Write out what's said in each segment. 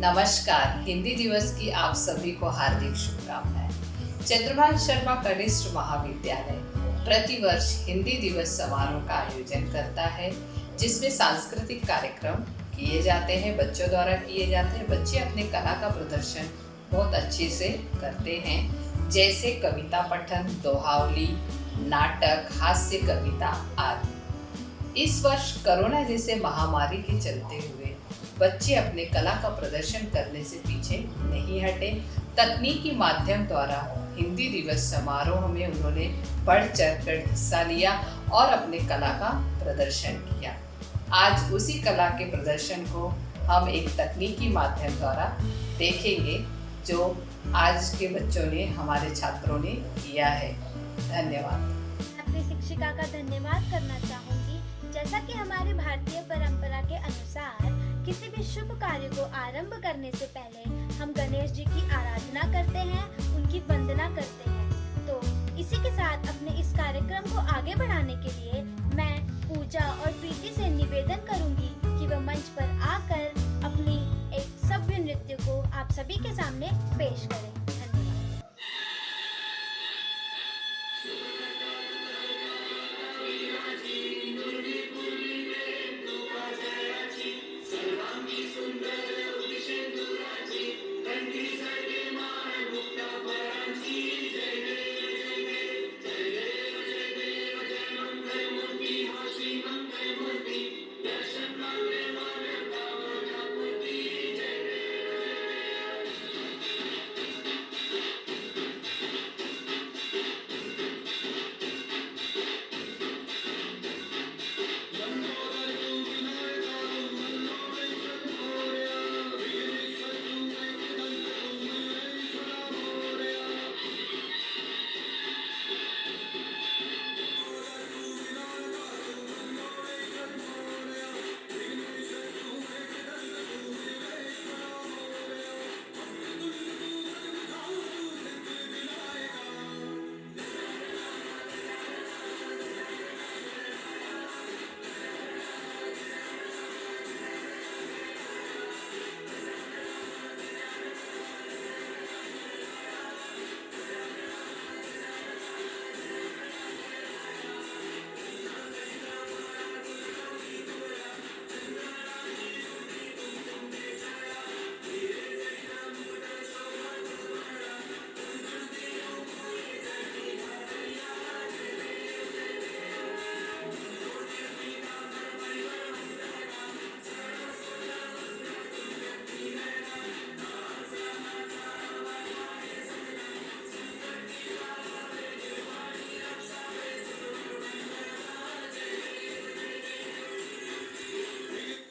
नमस्कार। हिंदी दिवस की आप सभी को हार्दिक शुभकामनाएं। चंद्रभान शर्मा कनिष्ठ महाविद्यालय प्रतिवर्ष हिंदी दिवस समारोह का आयोजन करता है, जिसमें सांस्कृतिक कार्यक्रम किए जाते हैं, बच्चों द्वारा किए जाते हैं। बच्चे अपने कला का प्रदर्शन बहुत अच्छे से करते हैं, जैसे कविता पठन, दोहावली, नाटक, हास्य कविता आदि। इस वर्ष कोरोना जैसे महामारी के चलते हुए बच्चे अपने कला का प्रदर्शन करने से पीछे नहीं हटे। तकनीकी माध्यम द्वारा हिंदी दिवस समारोह में उन्होंने बढ़ चढ़कर हिस्सा लिया और अपने कला का प्रदर्शन किया। आज उसी कला के प्रदर्शन को हम एक तकनीकी माध्यम द्वारा देखेंगे, जो आज के बच्चों ने, हमारे छात्रों ने किया है। धन्यवाद। मैं अपनी शिक्षिका का धन्यवाद करना चाहूँगी। जैसा कि हमारे भारतीय परंपरा के अनुसार किसी भी शुभ कार्य को आरंभ करने से पहले हम गणेश जी की आराधना करते हैं, उनकी वंदना करते हैं। तो इसी के साथ अपने इस कार्यक्रम को आगे बढ़ाने के लिए मैं पूजा और प्रीति से निवेदन करूंगी कि वह मंच पर आकर अपनी एक सभ्य नृत्य को आप सभी के सामने पेश करें।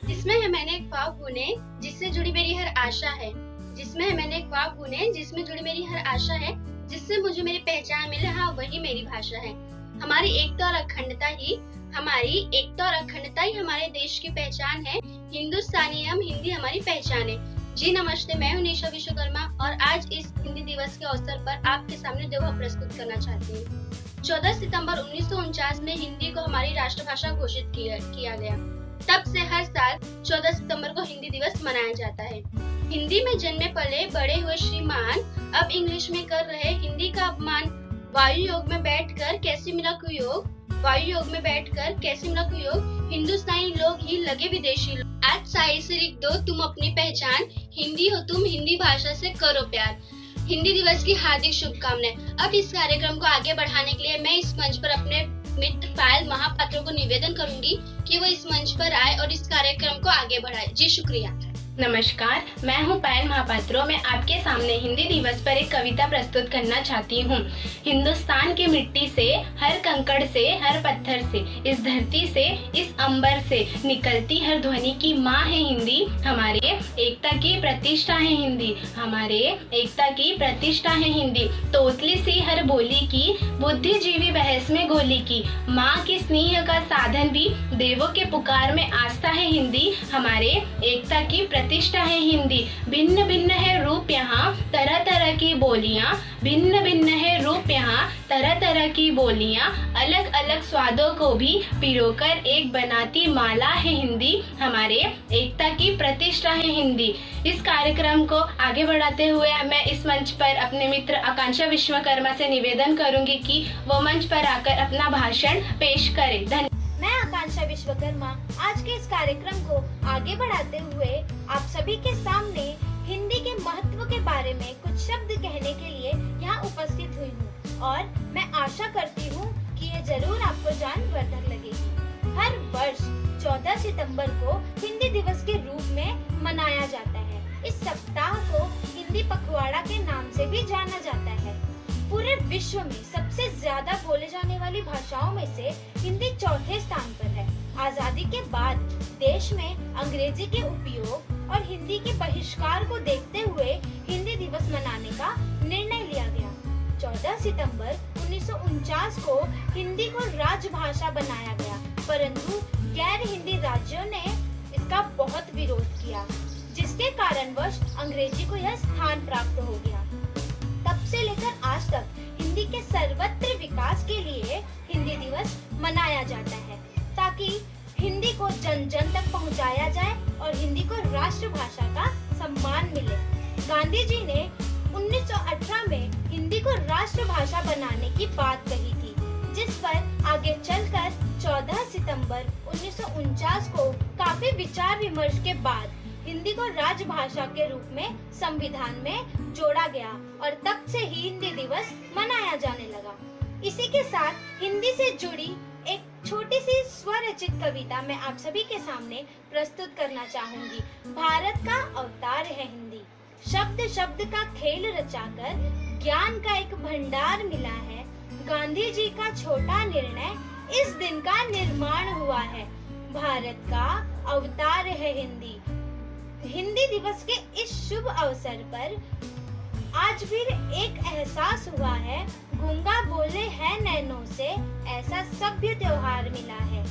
जिसमें है मैंने एक ख्वाब बुने जिससे जुड़ी मेरी हर आशा है। जिसमें है मैंने एक ख्वाब बुने जिसमें जुड़ी मेरी हर आशा है। जिससे मुझे मेरी पहचान मिले, हाँ वही मेरी भाषा है। हमारी एकता और अखंडता ही हमारे देश की पहचान है। हिंदुस्तानी हम, हिंदी हमारी पहचान है। जी नमस्ते, मैं हूँ निशा विश्वकर्मा और आज इस हिंदी दिवस के अवसर पर आपके सामने दोहा प्रस्तुत करना चाहती हूँ। 14 सितंबर 1949 में हिंदी को हमारी राष्ट्रभाषा घोषित किया गया। तब से हर साल 14 सितंबर को हिंदी दिवस मनाया जाता है। हिंदी में जन्मे पले बड़े हुए श्रीमान अब इंग्लिश में कर रहे हिंदी का अपमान। वायु योग में बैठकर कैसे मिला कुयोग, हिंदुस्तानी लोग ही लगे विदेशी लोग। आज शायरी से लिख दो तुम अपनी पहचान, हिंदी हो तुम, हिंदी भाषा से करो प्यार। हिंदी दिवस की हार्दिक शुभकामनाएं। अब इस कार्यक्रम को आगे बढ़ाने के लिए मैं इस मंच पर अपने मित्र पायल महापात्रों को निवेदन करूंगी कि वो इस मंच पर आए और इस कार्यक्रम को आगे बढ़ाए। जी शुक्रिया। नमस्कार, मैं हूँ पायल महापात्रों। मैं आपके सामने हिंदी दिवस पर एक कविता प्रस्तुत करना चाहती हूँ। हिंदुस्तान की मिट्टी से, हर कंकड़ से, हर पत्थर से, इस धरती से, इस अंबर से निकलती हर ध्वनि की माँ है हिंदी। हमारे एकता की प्रतिष्ठा है हिंदी, हमारे एकता की प्रतिष्ठा है हिंदी। तोतली सी हर बोली की, बुद्धिजीवी बहस में गोली की, माँ की स्नेह का साधन भी, देवों के पुकार में आस्था है हिंदी। हमारे एकता की प्रतिष्ठा है हिंदी। भिन्न भिन्न है रूप यहाँ, तरह तरह की बोलियाँ। भिन्न भिन्न है रूप यहाँ, तरह तरह की बोलियाँ। अलग अलग स्वादों को भी पिरोकर एक बनाती माला है हिंदी। हमारे एकता की प्रतिष्ठा है हिंदी। इस कार्यक्रम को आगे बढ़ाते हुए मैं इस मंच पर अपने मित्र आकांक्षा विश्वकर्मा से निवेदन करूंगी कि वो मंच पर आकर अपना भाषण पेश करें। धन्यवाद। मैं आकांक्षा विश्वकर्मा आज के इस कार्यक्रम को आगे बढ़ाते हुए आप सभी के सामने हिंदी के महत्व के बारे में कुछ शब्द कहने के लिए यहाँ उपस्थित हुई हूँ और मैं आशा करती हूँ कि ये जरूर आपको जानवर्धक लगेगी। हर वर्ष 14 सितंबर को हिंदी दिवस के रूप में मनाया जाता है। इस सप्ताह को हिंदी पखवाड़ा के नाम से भी जाना जाता है। पूरे विश्व में सबसे ज्यादा बोले जाने वाली भाषाओं में से हिंदी चौथे स्थान पर है। आजादी के बाद देश में अंग्रेजी के उपयोग और हिंदी के बहिष्कार को देखते हुए हिंदी दिवस मनाने का निर्णय लिया गया। 14 सितंबर 1949 को हिंदी को राजभाषा बनाया गया, परंतु गैर हिंदी राज्यों ने इसका बहुत विरोध किया, जिसके कारणवश अंग्रेजी को यह स्थान प्राप्त हो गया। तब से लेकर आज तक हिंदी के सर्वत्र विकास के लिए हिंदी दिवस मनाया जाता है, ताकि हिंदी को जन जन तक पहुंचाया जाए और हिंदी को राष्ट्रभाषा का सम्मान मिले। गांधी जी ने 1918 में हिंदी को राष्ट्रभाषा बनाने की बात कही थी, जिस पर आगे चलकर 14 सितंबर 1949 को काफी विचार विमर्श के बाद हिंदी को राजभाषा के रूप में संविधान में जोड़ा गया और तब से ही हिंदी दिवस मनाया जाने लगा। इसी के साथ हिंदी से जुड़ी एक छोटी सी स्वरचित कविता मैं आप सभी के सामने प्रस्तुत करना चाहूंगी। भारत का अवतार है हिंदी, शब्द शब्द का खेल रचाकर ज्ञान का एक भंडार मिला है। गांधी जी का छोटा निर्णय इस दिन का निर्माण हुआ है। भारत का अवतार है हिंदी। हिंदी दिवस के इस शुभ अवसर पर आज फिर एक एहसास हुआ है, गूंगा बोले है नैनों से, ऐसा सभ्य त्योहार मिला है।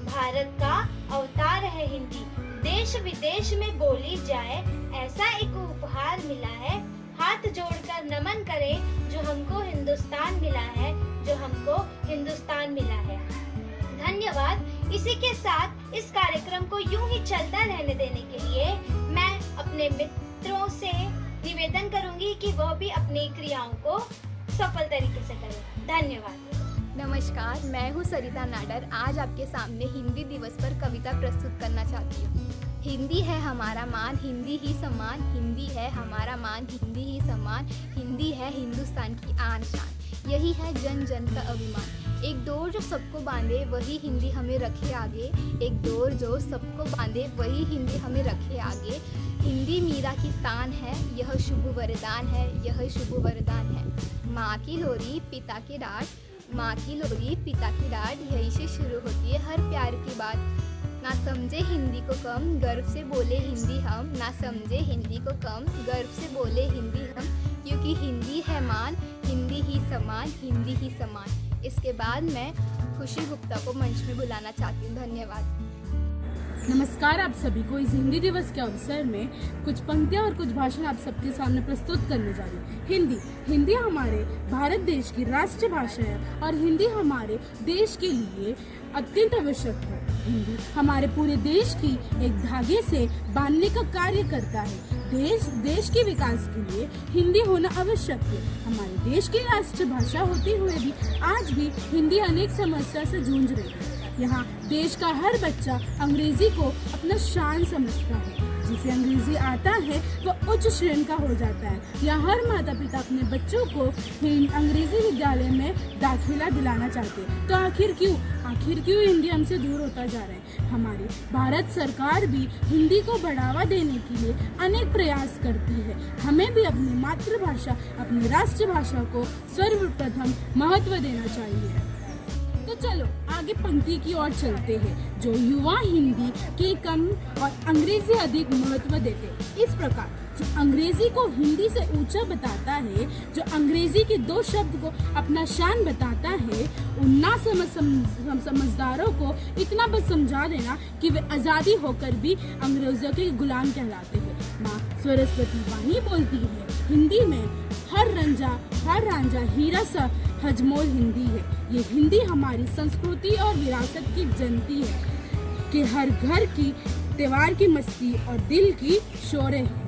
भारत का अवतार है हिंदी, देश विदेश में बोली जाए, ऐसा एक उपहार मिला है। हाथ जोड़कर नमन करें जो हमको हिंदुस्तान मिला है, जो हमको हिंदुस्तान मिला है। धन्यवाद। इसी के साथ इस कार्यक्रम को यूं ही चलता रहने देने के लिए मैं अपने मित्रों से निवेदन करूंगी कि वह भी अपनी क्रियाओं को सफल तरीके से करें। धन्यवाद। नमस्कार, मैं हूँ सरिता नाडर। आज आपके सामने हिंदी दिवस पर कविता प्रस्तुत करना चाहती हूँ। हिंदी है हमारा मान, हिंदी ही सम्मान, हिंदी है हमारा मान, हिंदी ही सम्मान, हिंदी है हिंदुस्तान की आन शान, यही है जन जन का अभिमान। एक डोर जो सबको बांधे वही हिंदी हमें रखे आगे, एक डोर जो सबको बांधे वही हिंदी हमें रखे आगे। हिंदी मीरा की तान है, यह शुभ वरदान है, यह शुभ वरदान है। माँ की लोरी पिता की डांट, माँ की लोरी पिता की डांट, यही से शुरू होती है हर प्यार की बात। ना समझे हिंदी को कम, गर्व से बोले हिंदी हम, ना समझे हिंदी को कम, गर्व से बोले हिंदी हम, क्योंकि हिंदी है मान, हिंदी ही समान, हिंदी ही समान। इसके बाद मैं खुशी गुप्ता को मंच में बुलाना चाहती हूँ। धन्यवाद। नमस्कार, आप सभी को इस हिंदी दिवस के अवसर में कुछ पंक्तियाँ और कुछ भाषण आप सबके सामने प्रस्तुत करने जा रही हूँ। हिंदी हमारे भारत देश की राष्ट्रभाषा है और हिंदी हमारे देश के लिए अत्यंत आवश्यक है। हिंदी हमारे पूरे देश की एक धागे से बांधने का कार्य करता है। देश के विकास के लिए हिंदी होना आवश्यक है। हमारे देश की राष्ट्रभाषा होते हुए भी आज भी हिंदी अनेक समस्या से जूझ रही है। यहाँ देश का हर बच्चा अंग्रेजी को अपना शान समझता है। जिसे अंग्रेजी आता है वह उच्च श्रेणी का हो जाता है। यहाँ हर माता पिता अपने बच्चों को अंग्रेजी विद्यालय में दाखिला दिलाना चाहते हैं। तो आखिर क्यों हिंदी हमसे दूर होता जा रहा है। हमारी भारत सरकार भी हिंदी को बढ़ावा देने के लिए अनेक प्रयास करती है। हमें भी अपनी मातृभाषा, अपनी राष्ट्रभाषा को सर्वप्रथम महत्व देना चाहिए। तो चलो आगे पंक्ति की ओर चलते हैं। जो युवा हिंदी के कम और अंग्रेजी अधिक महत्व देते हैं। इस प्रकार जो अंग्रेजी को हिंदी से ऊंचा बताता है, जो अंग्रेजी के दो शब्द को अपना शान बताता है, उन ना समझदारों को इतना बस समझा देना कि वे आज़ादी होकर भी अंग्रेजों के गुलाम कहलाते हैं। माँ सरस्वती वाणी बोलती है। हिंदी में हर रांझा हीरा सा हजमोल हिंदी है। ये हिंदी हमारी संस्कृति और विरासत की जनती है कि हर घर की त्योहार की मस्ती और दिल की शोरे है।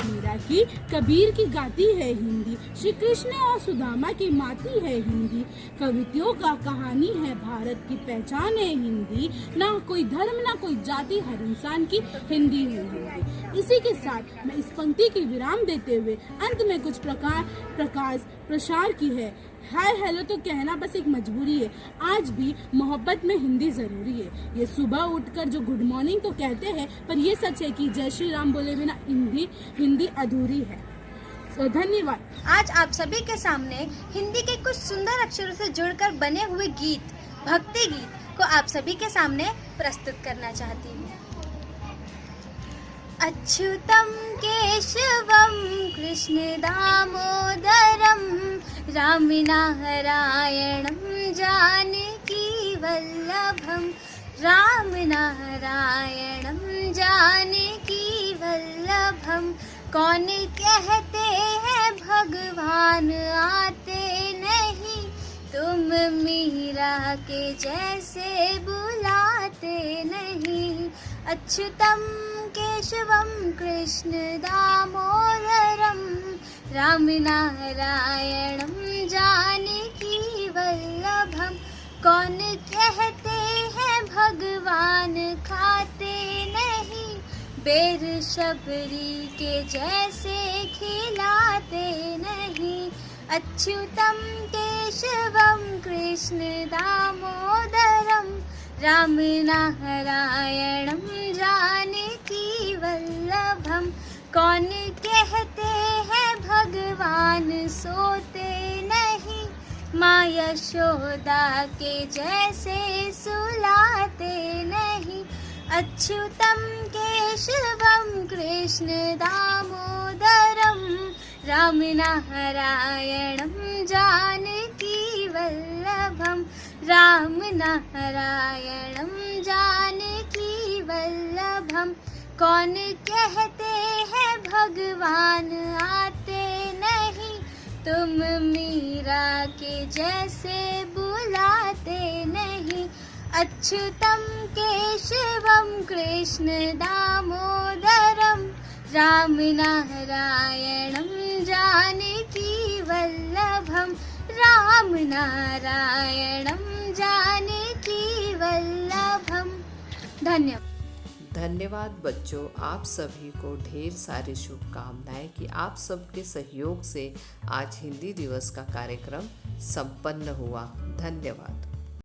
मीरा की कबीर की गाती है हिंदी, श्री कृष्ण और सुदामा की माती है हिंदी। कविताओं का कहानी है भारत की पहचान है हिंदी। ना कोई धर्म ना कोई जाति, हर इंसान की हिंदी है हिंदी। इसी के साथ मैं इस पंक्ति की विराम देते हुए अंत में कुछ प्रसार की है। हाय हेलो तो कहना बस एक मजबूरी है, आज भी मोहब्बत में हिंदी जरूरी है। ये सुबह उठकर जो गुड मॉर्निंग तो कहते हैं, पर ये सच है कि जय श्री राम बोले बिना हिंदी अधूरी है। तो धन्यवाद। आज आप सभी के सामने हिंदी के कुछ सुंदर अक्षरों से जुड़कर बने हुए गीत, भक्ति गीत को आप सभी के सामने प्रस्तुत करना चाहती हूँ। अच्युतम केशवम कृष्ण दामोदरम राम नारायणम जानकी वल्लभम, राम नारायणम जानकी वल्लभम। कौन कहते हैं भगवान आते नहीं, तुम मीरा के जैसे बुलाते नहीं। अच्युतम केशवम कृष्ण दामोदरम राम नारायणम जानकी वल्लभम। कौन कहते हैं भगवान खाते नहीं, बेर शबरी के जैसे खिलाते नहीं। अच्युतम केशवम कृष्ण दामोदरम राम नारायणम जानकी वल्लभम। कौन कहते हैं भगवान सोते नहीं, माँ यशोदा के जैसे सुलाते नहीं। अच्युतम केशवम कृष्ण दामोदरम राम नारायणम जानकी वल्लभम, राम नारायणम जानकी वल्लभम। कौन कहते हैं भगवान आते नहीं, तुम मीरा के जैसे बुलाते नहीं। अच्युतम केशवम कृष्ण दामोदरम राम नारायणम जानकी वल्लभम, राम नारायणम जानकी वल्लभम। धन्यवाद। धन्यवाद बच्चों, आप सभी को ढेर सारी शुभकामनाएं कि आप सबके सहयोग से आज हिंदी दिवस का कार्यक्रम संपन्न हुआ। धन्यवाद।